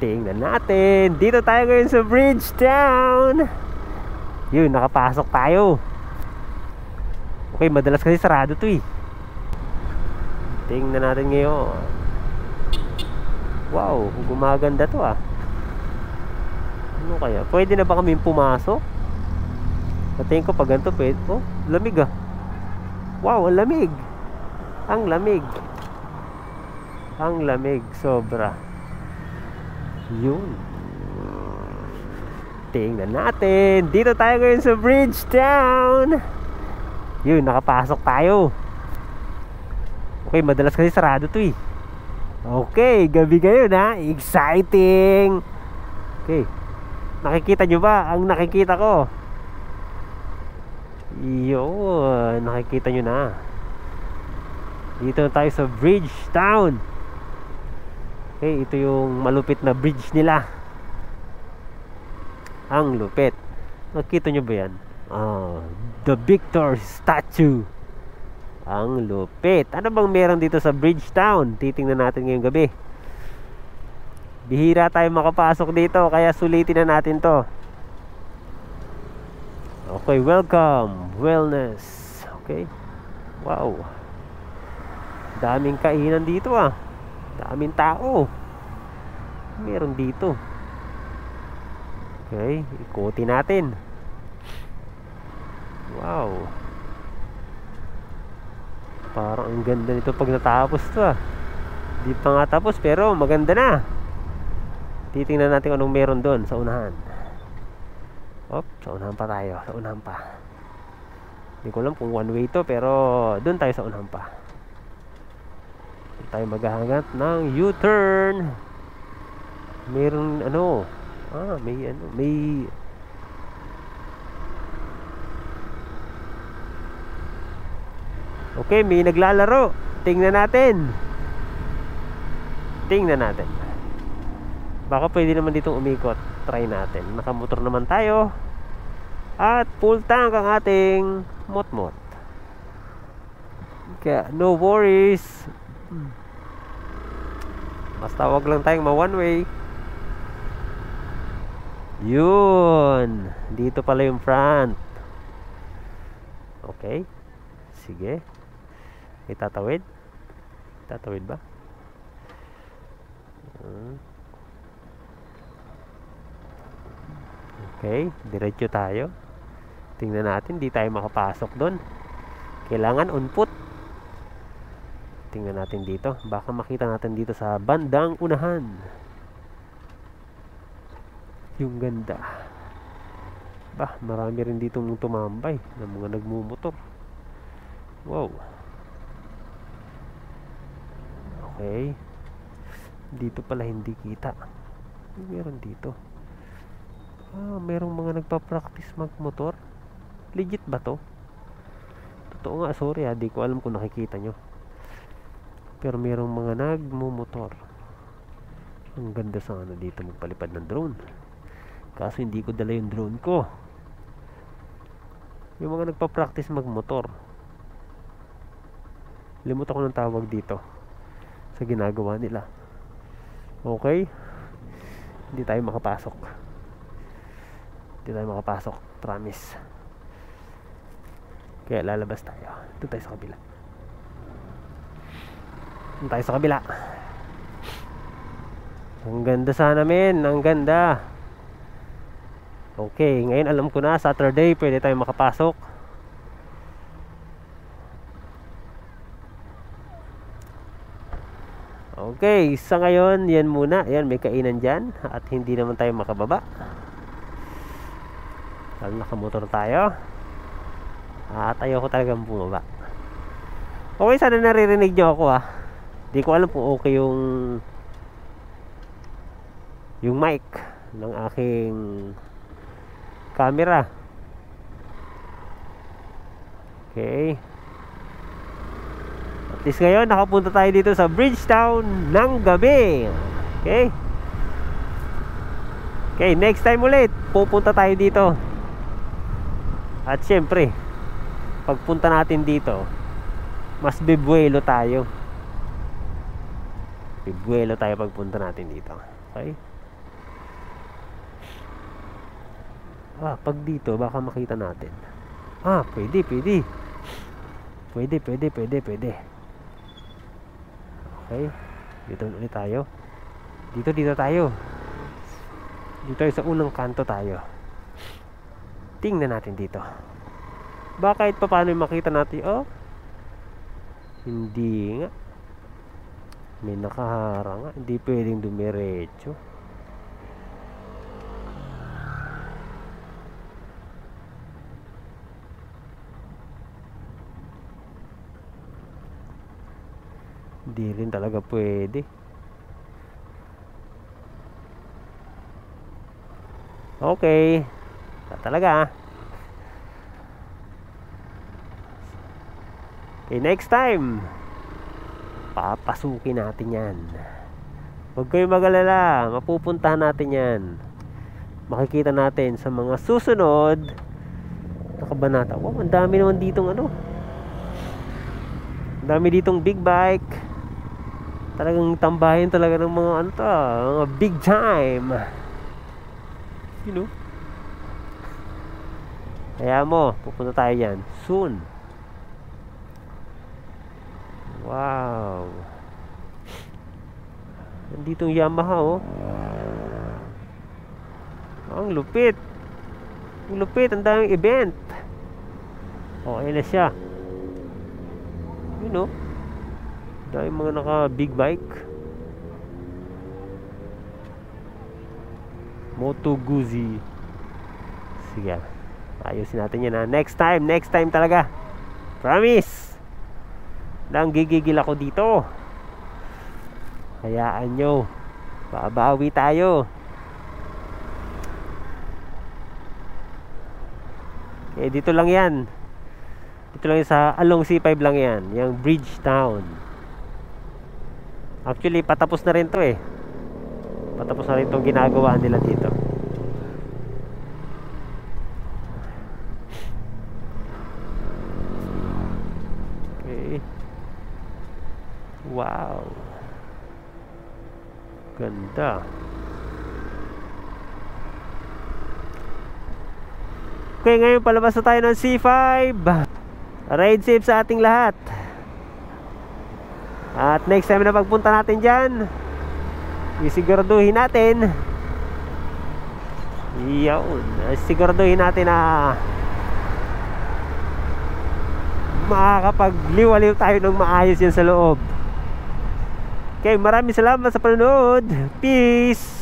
Tingnan natin. Dito tayo ngayon sa Bridgetown. Yun, nakapasok tayo. Okay, madalas kasi sarado to eh. Tingnan natin ngayon. Wow, gumaganda to ah. Ano kaya? Pwede na ba kami pumasok? Patingin ko pag ganito pwede. Oh, lamig ah. Wow, ang lamig. Ang lamig. Ang lamig, sobra. Yun. Tingnan natin. Dito tayo ngayon sa Bridgetown. Yun, nakapasok tayo. Okay, madalas kasi sarado to eh. Okay, gabi ngayon ha. Exciting. Okay. Nakikita nyo ba? Ang nakikita ko. Yun, nakikita nyo na. Dito na tayo sa Bridgetown. Okay, ito yung malupit na bridge nila. Ang lupit. Nakita nyo ba yan? The Victor Statue. Ang lupit. Ano bang meron dito sa Bridgetown? Titingnan natin ngayong gabi. Bihira tayo makapasok dito, kaya sulitin na natin to. Okay, welcome. Wellness. Okay. Wow. Daming kainan dito ah. Daming tao. Meron dito. Okay, ikutin natin. Wow. Parang ang ganda nito pag natapos to ah. Di pa nga tapos pero maganda na. Titingnan natin anong meron doon sa unahan. Op, sa unahan pa tayo. Sa unahan pa. Hindi ko alam kung one way to, pero doon tayo sa unahan pa. Doon tayo maghahangat ng U-turn. Meron ano. May okay, may naglalaro. Tingnan natin. Tingnan natin. Baka pwede naman ditong umikot. Try natin. Nakamotor naman tayo. At full tank ang ating mot-mot. Kaya no worries. Basta wag lang tayong ma-one way. Yun. Dito pala yung front. Okay. Sige. May tatawid? Tatawid ba? Okay, diretso tayo. Tingnan natin, di tayo makapasok doon. Kailangan on foot. Tingnan natin dito. Baka makita natin dito sa bandang unahan. Yung ganda. Bah, marami rin dito mong tumambay ng mga nagmumotor. Wow. Okay. Dito pala hindi kita. Meron dito. Merong mga nagpa-practice magmotor. Legit ba to? Totoo nga, sorry di ko alam kung nakikita nyo. Pero merong mga nagmumotor. Ang ganda sana dito magpalipad ng drone. Kaso hindi ko dala yung drone ko. Yung mga nagpa-practice magmotor. Limutan ko ng tawag dito sa ginagawa nila. Okay? Hindi tayo makapasok. Hindi tayo makapasok. Promise. Kaya lalabas tayo. Doon tayo sa kabila. Doon tayo sa kabila. Ang ganda sana men. Ang ganda. Okay. Ngayon alam ko na. Saturday pwede tayo makapasok. Okay. Sa ngayon yan muna. Yan may kainan dyan. At hindi naman tayo makababa. Lalo nakamotor tayo. At ayoko talagang bumaba. Okay, sana naririnig nyo ako Di ko alam kung okay yung mic ng aking camera. Okay. At least ngayon nakapunta tayo dito sa Bridgetown ng gabi. Okay. Okay, next time ulit pupunta tayo dito. At syempre pagpunta natin dito mas bibuelo tayo. Bibuelo tayo pagpunta natin dito. Okay? Pag dito baka makita natin. Pwede. Pwede. Okay. Dito ulit tayo. Dito tayo. Dito sa unang kanto tayo. Tingnan natin dito. Baka kahit pa paano makita natin. Hindi nga. May nakaharang nga. Hindi pwedeng dumiretso. Hindi rin talaga pwede. Okay. Talaga. Okay, next time papasukin natin yan. Huwag kayong mag-alala, mapupuntahan natin yan. Makikita natin sa mga susunod na kabanata. Wow, ang dami naman ditong ang dami ditong big bike. Talagang tambahin talaga ng mga mga big time. You know. Kaya mo, pupunta tayo yan soon. Wow. Nandito yung Yamaha Ang lupit. Ang lupit, ang daming event. Ayun na siya. You know. Daming mga naka big bike. Moto Guzzi. Sige. Ayusin natin yan Next time talaga. Promise. Nang gigigil ako dito. Hayaan nyo. Babawi tayo. Dito lang yan. Dito lang yan sa along C5 lang yan. Yung Bridgetown. Actually patapos na rin to Patapos na rin itong ginagawa nila dito. Wow. Ganda. Okay, ngayon palabas na tayo ng C5. Ride safe sa ating lahat. At next time na pagpunta natin dyan, isiguraduhin natin. Siguraduhin natin na makakapagliwaliw tayo ng maayos yan sa loob. Okay, maraming salamat sa panonood. Peace!